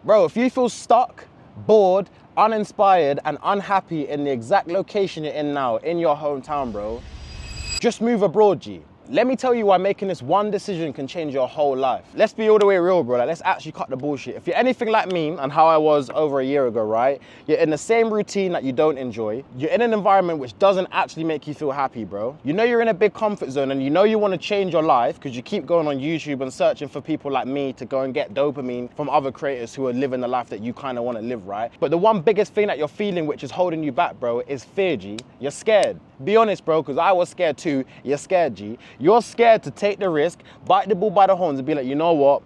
Bro, if you feel stuck, bored, uninspired, and unhappy in the exact location you're in now, in your hometown, bro, just move abroad, G. Let me tell you why making this one decision can change your whole life. Let's be all the way real, bro. Like, let's actually cut the bullshit. If you're anything like me and how I was over a year ago, right? You're in the same routine that you don't enjoy. You're in an environment which doesn't actually make you feel happy, bro. You know you're in a big comfort zone and you know you want to change your life because you keep going on YouTube and searching for people like me to go and get dopamine from other creators who are living the life that you kind of want to live, right? But the one biggest thing that you're feeling which is holding you back, bro, is fear, G. You're scared. Be honest, bro, because I was scared too. You're scared, G. You're scared to take the risk, bite the bull by the horns and be like, you know what?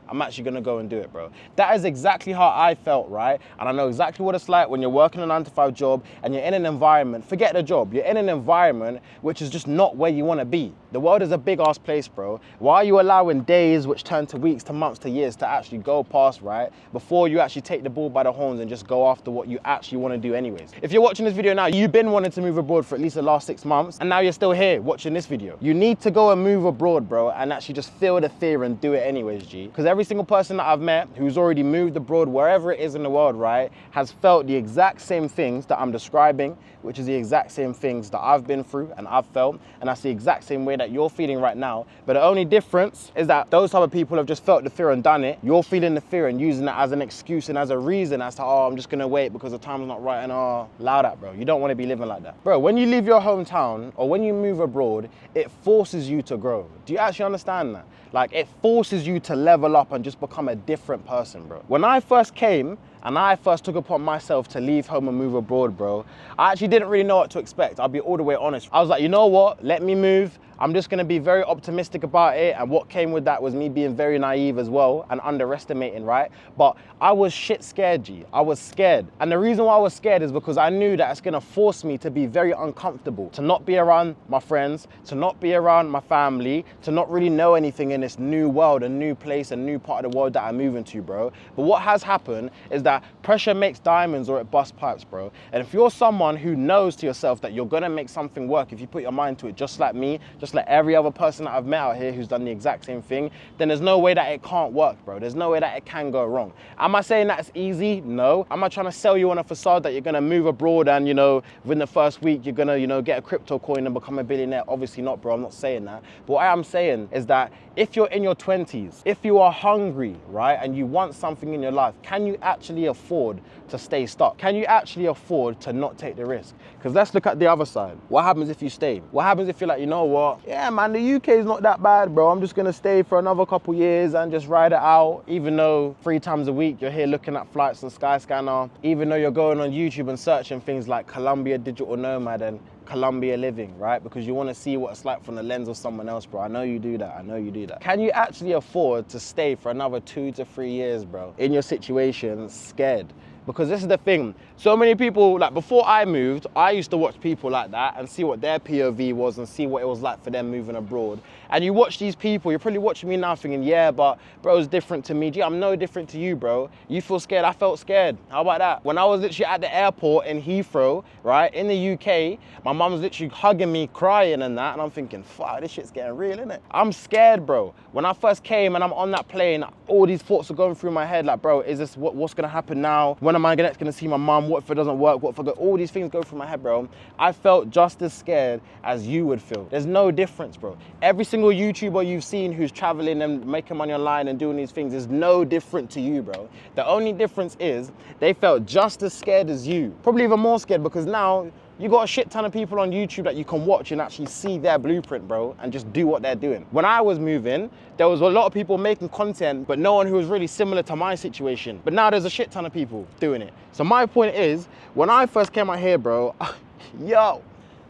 I'm actually gonna go and do it, bro. That is exactly how I felt, right? And I know exactly what it's like when you're working a 9-to-5 job and you're in an environment, forget the job, you're in an environment which is just not where you wanna be. The world is a big ass place, bro. Why are you allowing days which turn to weeks, to months, to years to actually go past, right? Before you actually take the bull by the horns and just go after what you actually wanna do anyways. If you're watching this video now, you've been wanting to move abroad for at least the last 6 months, and now you're still here watching this video. You need to go and move abroad, bro, and actually just feel the fear and do it anyways, G. Because every single person that I've met who's already moved abroad, wherever it is in the world, right, has felt the exact same things that I'm describing, which is the exact same things that I've been through and I've felt, and that's the exact same way that you're feeling right now. But the only difference is that those type of people have just felt the fear and done it. You're feeling the fear and using it as an excuse and as a reason as to, oh, I'm just gonna wait because the time's not right, and oh, allow that, bro. You don't wanna be living like that. Bro, when you leave your hometown or when you move abroad, it forces you to grow. Do you actually understand that? Like, it forces you to level up and just become a different person, bro. When I first came and I first took upon myself to leave home and move abroad, bro, I actually didn't really know what to expect. I'll be all the way honest. I was like, you know what? Let me move. I'm just gonna be very optimistic about it. And what came with that was me being very naive as well and underestimating, right? But I was shit scared, G. I was scared. And the reason why I was scared is because I knew that it's gonna force me to be very uncomfortable, to not be around my friends, to not be around my family, to not really know anything in this new world, a new place, a new part of the world that I'm moving to, bro. But what has happened is that pressure makes diamonds or it busts pipes, bro. And if you're someone who knows to yourself that you're gonna make something work if you put your mind to it, just like me, just like every other person that I've met out here who's done the exact same thing, then there's no way that it can't work, bro. There's no way that it can go wrong. Am I saying that it's easy? No. Am I trying to sell you on a facade that you're gonna move abroad and, you know, within the first week you're gonna, you know, get a crypto coin and become a billionaire? Obviously not, bro. I'm not saying that. But what I am saying is that if you're in your 20s, if you are hungry, right, and you want something in your life, can you actually afford to stay stuck? Can you actually afford to not take the risk? Because let's look at the other side. What happens if you stay? What happens if you're like, you know what? Yeah, man, the UK is not that bad, bro. I'm just gonna stay for another couple years and just ride it out. Even though 3 times a week you're here looking at flights on Skyscanner, even though you're going on YouTube and searching things like Colombia Digital Nomad and Colombia Living, right? Because you want to see what it's like from the lens of someone else, bro. I know you do that. I know you do that. Can you actually afford to stay for another 2 to 3 years, bro, in your situation, scared? Because this is the thing. So many people, like before I moved, I used to watch people like that and see what their POV was and see what it was like for them moving abroad. And you watch these people, you're probably watching me now thinking, yeah, but bro, it's different to me. Gee, I'm no different to you, bro. You feel scared, I felt scared. How about that? When I was literally at the airport in Heathrow, right, in the UK, my mum was literally hugging me, crying and that, and I'm thinking, fuck, this shit's getting real, innit? I'm scared, bro. When I first came and I'm on that plane, all these thoughts are going through my head, like, bro, is this what's gonna happen now? When am I next gonna see my mum? What if it doesn't work? What if I go? All these things go through my head, bro. I felt just as scared as you would feel. There's no difference, bro. Every single YouTuber you've seen who's traveling and making money online and doing these things is no different to you, bro. The only difference is they felt just as scared as you. Probably even more scared because now you got a shit ton of people on YouTube that you can watch and actually see their blueprint, bro, and just do what they're doing. When I was moving, there was a lot of people making content, but no one who was really similar to my situation. But now there's a shit ton of people doing it. So my point is, when I first came out here, bro, yo,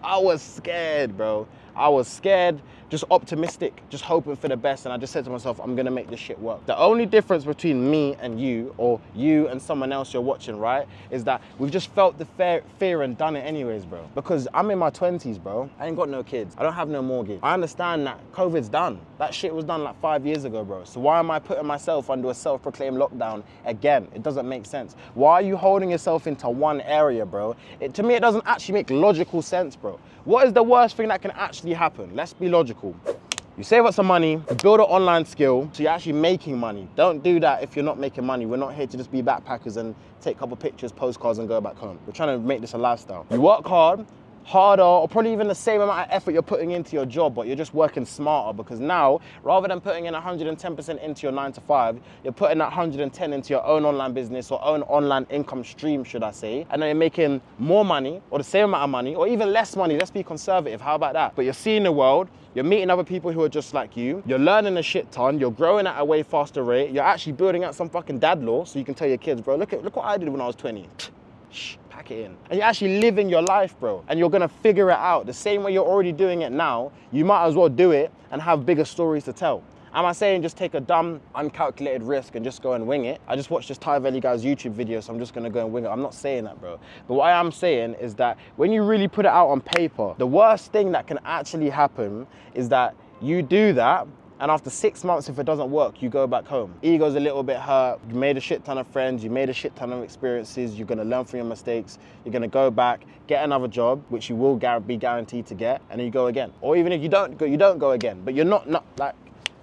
I was scared, bro. I was scared, just optimistic, just hoping for the best. And I just said to myself, I'm gonna make this shit work. The only difference between me and you, or you and someone else you're watching, right, is that we've just felt the fear and done it anyways, bro. Because I'm in my 20s, bro. I ain't got no kids. I don't have no mortgage. I understand that COVID's done. That shit was done like 5 years ago, bro. So why am I putting myself under a self-proclaimed lockdown again? It doesn't make sense. Why are you holding yourself into one area, bro? To me, it doesn't actually make logical sense, bro. What is the worst thing that can actually happen? Let's be logical. You save up some money, you build an online skill, so you're actually making money. Don't do that if you're not making money. We're not here to just be backpackers and take a couple pictures, postcards, and go back home. We're trying to make this a lifestyle. You work hard, harder, or probably even the same amount of effort you're putting into your job, but you're just working smarter, because now, rather than putting in 110% into your 9 to 5, you're putting that 110 into your own online business or own online income stream, should I say, and then you're making more money or the same amount of money or even less money. Let's be conservative. How about that? But you're seeing the world, you're meeting other people who are just like you, you're learning a shit ton, you're growing at a way faster rate, you're actually building out some fucking dad law so you can tell your kids, bro, look what I did when I was 20. Shh, pack it in. And you're actually living your life, bro. And you're gonna figure it out. The same way you're already doing it now, you might as well do it and have bigger stories to tell. Am I saying just take a dumb, uncalculated risk and just go and wing it? I just watched this Ty Valley guy's YouTube video, so I'm just gonna go and wing it. I'm not saying that, bro. But what I am saying is that when you really put it out on paper, the worst thing that can actually happen is that you do that, and after 6 months, if it doesn't work, you go back home. Ego's a little bit hurt. You made a shit ton of friends. You made a shit ton of experiences. You're gonna learn from your mistakes. You're gonna go back, get another job, which you will be guaranteed to get, and then you go again. Or even if you don't go again. But you're not like,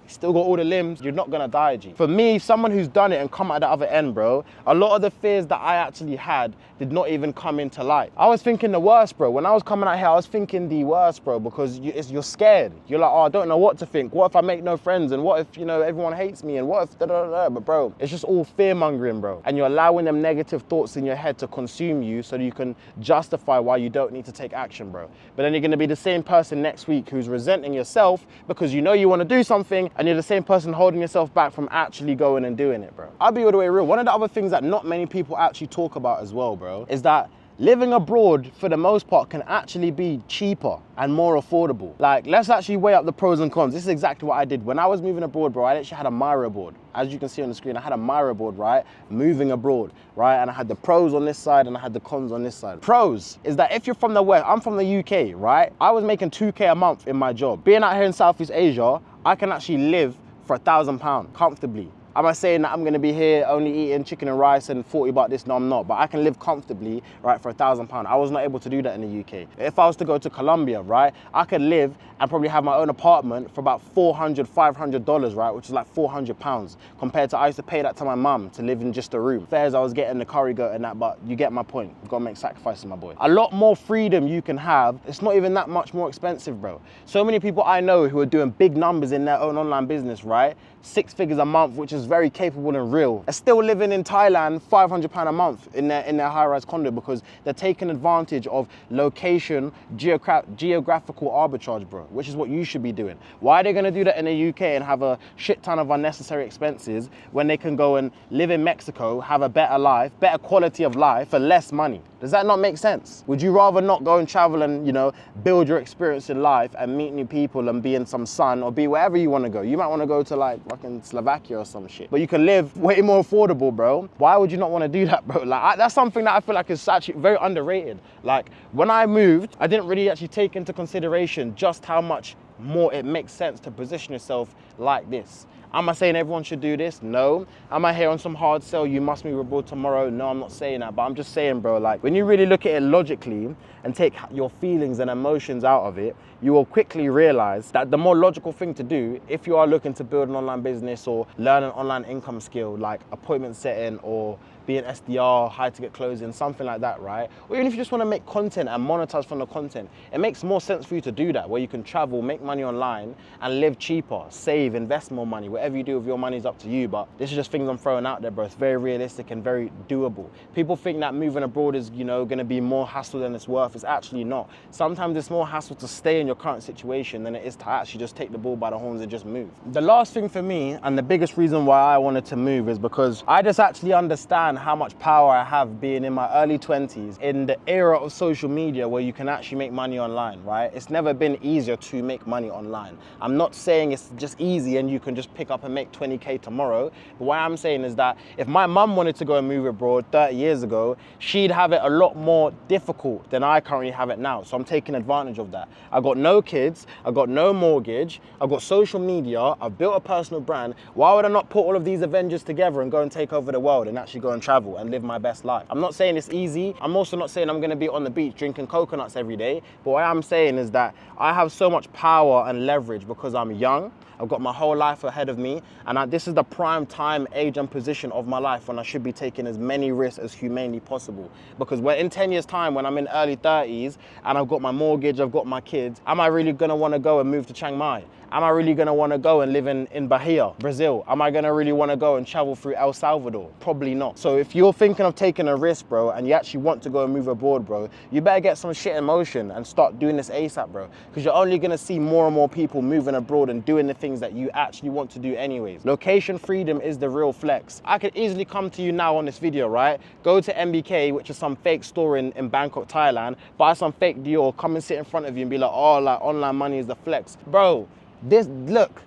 still got all the limbs, you're not gonna die, G. For me, someone who's done it and come out the other end, bro, a lot of the fears that I actually had did not even come into light. I was thinking the worst, bro. When I was coming out here, I was thinking the worst, bro, because you're scared. You're like, oh, I don't know what to think. What if I make no friends? And what if, you know, everyone hates me? And what if da-da-da-da? But bro, it's just all fear-mongering, bro. And you're allowing them negative thoughts in your head to consume you so that you can justify why you don't need to take action, bro. But then you're gonna be the same person next week who's resenting yourself because you know you wanna do something, and you're the same person holding yourself back from actually going and doing it, bro. I'll be all the way real. One of the other things that not many people actually talk about as well, bro, is that living abroad, for the most part, can actually be cheaper and more affordable. Like, let's actually weigh up the pros and cons. This is exactly what I did. When I was moving abroad, bro, I actually had a Miro board. As you can see on the screen, I had a Miro board, right? Moving abroad, right? And I had the pros on this side and I had the cons on this side. Pros is that if you're from the West, I'm from the UK, right? I was making 2K a month in my job. Being out here in Southeast Asia, I can actually live for £1,000 comfortably. Am I saying that I'm gonna be here only eating chicken and rice and 40 baht this? No, I'm not. But I can live comfortably, right, for £1,000. I was not able to do that in the UK. If I was to go to Colombia, right, I could live and probably have my own apartment for about $400, $500, right, which is like £400, compared to I used to pay that to my mum to live in just a room. Fares, I was getting the curry goat and that, but you get my point. You've got to make sacrifices, my boy. A lot more freedom you can have. It's not even that much more expensive, bro. So many people I know who are doing big numbers in their own online business, right? 6 figures a month, which is very capable and real, are still living in Thailand, £500 a month in their high-rise condo because they're taking advantage of location, geographical arbitrage, bro, which is what you should be doing. Why are they gonna do that in the UK and have a shit ton of unnecessary expenses when they can go and live in Mexico, have a better life, better quality of life for less money? Does that not make sense? Would you rather not go and travel and, you know, build your experience in life and meet new people and be in some sun or be wherever you want to go? You might want to go to like fucking Slovakia or some shit, but you can live way more affordable, bro. Why would you not want to do that, bro? Like, that's something that I feel like is actually very underrated. Like, when I moved, I didn't really actually take into consideration just how much more it makes sense to position yourself like this. Am I saying everyone should do this? No. Am I here on some hard sell, you must move abroad tomorrow? No, I'm not saying that, but I'm just saying, bro, like, when you really look at it logically and take your feelings and emotions out of it, you will quickly realize that the more logical thing to do, if you are looking to build an online business or learn an online income skill, like appointment setting or be an SDR, high ticket closing, something like that, right? Or even if you just want to make content and monetize from the content, it makes more sense for you to do that, where you can travel, make money online and live cheaper, save, invest more money. Whatever you do with your money is up to you, but this is just things I'm throwing out there, bro. It's very realistic and very doable. People think that moving abroad is, you know, gonna be more hassle than it's worth. It's actually not. Sometimes it's more hassle to stay in your current situation than it is to actually just take the bull by the horns and just move. The last thing for me, and the biggest reason why I wanted to move, is because I just actually understand how much power I have being in my early 20s in the era of social media where you can actually make money online, right? It's never been easier to make money online. I'm not saying it's just easy and you can just pick up and make 20K tomorrow. But what I'm saying is that if my mum wanted to go and move abroad 30 years ago, she'd have it a lot more difficult than I currently have it now. So I'm taking advantage of that. I got no kids, I got no mortgage, I've got social media, I've built a personal brand. Why would I not put all of these Avengers together and go and take over the world and actually go and travel and live my best life. I'm not saying it's easy. I'm also not saying I'm gonna be on the beach drinking coconuts every day. But what I'm saying is that I have so much power and leverage because I'm young. I've got my whole life ahead of me, and this is the prime time, age, and position of my life when I should be taking as many risks as humanly possible. Because we're in 10 years' time, when I'm in early 30s and I've got my mortgage, I've got my kids, am I really gonna wanna go and move to Chiang Mai? Am I really gonna wanna go and live in Bahia, Brazil? Am I gonna really wanna go and travel through El Salvador? Probably not. So if you're thinking of taking a risk, bro, and you actually want to go and move abroad, bro, you better get some shit in motion and start doing this ASAP, bro. Because you're only gonna see more and more people moving abroad and doing the things that you actually want to do anyways. Location freedom is the real flex. I could easily come to you now on this video, right? Go to MBK, which is some fake store in Bangkok, Thailand, buy some fake Dior, come and sit in front of you and be like, oh, like online money is the flex. Bro, look,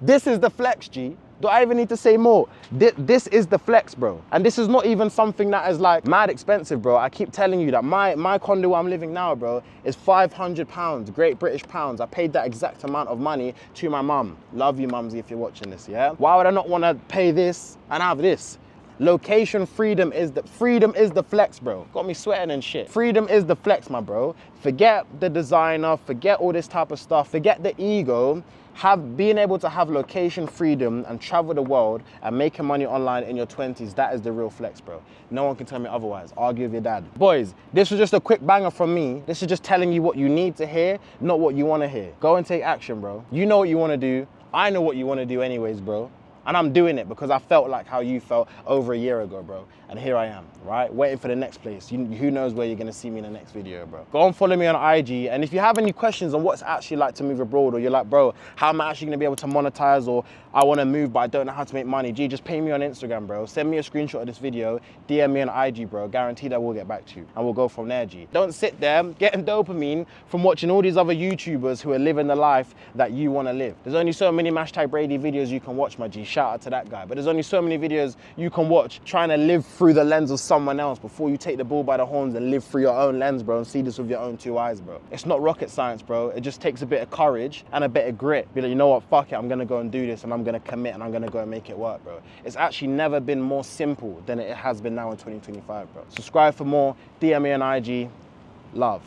this is the flex, G. Do I even need to say more? This is the flex, bro. And this is not even something that is like mad expensive, bro. I keep telling you that my condo where I'm living now, bro, is £500, Great British pounds. I paid that exact amount of money to my mum. Love you, mumsy, if you're watching this, yeah? Why would I not want to pay this and have this? Location freedom is the flex, bro. Got me sweating and shit. Freedom is the flex, my bro. Forget the designer, forget all this type of stuff, forget the ego. Being able to have location freedom and travel the world and making money online in your 20s, that is the real flex, bro. No one can tell me otherwise. Argue with your dad. Boys, this was just a quick banger from me. This is just telling you what you need to hear, not what you want to hear. Go and take action, bro. You know what you want to do. I know what you want to do anyways, bro. And I'm doing it because I felt like how you felt over a year ago, bro. And here I am, right? Waiting for the next place. Who knows where you're gonna see me in the next video, bro. Go and follow me on IG. And if you have any questions on what's actually like to move abroad, or you're like, bro, how am I actually gonna be able to monetize, or I wanna move but I don't know how to make money, G, just ping me on Instagram, bro. Send me a screenshot of this video, DM me on IG, bro. Guaranteed I will get back to you. And we'll go from there, G. Don't sit there getting dopamine from watching all these other YouTubers who are living the life that you wanna live. There's only so many #Brady videos you can watch, my G. Shout out to that guy. But there's only so many videos you can watch trying to live through the lens of someone else before you take the bull by the horns and live through your own lens, bro, and see this with your own 2 eyes, bro. It's not rocket science, bro. It just takes a bit of courage and a bit of grit. Be like, you know what, fuck it, I'm gonna go and do this, and I'm gonna commit, and I'm gonna go and make it work, bro. It's actually never been more simple than it has been now in 2025, bro. Subscribe for more, DM me on IG. Love.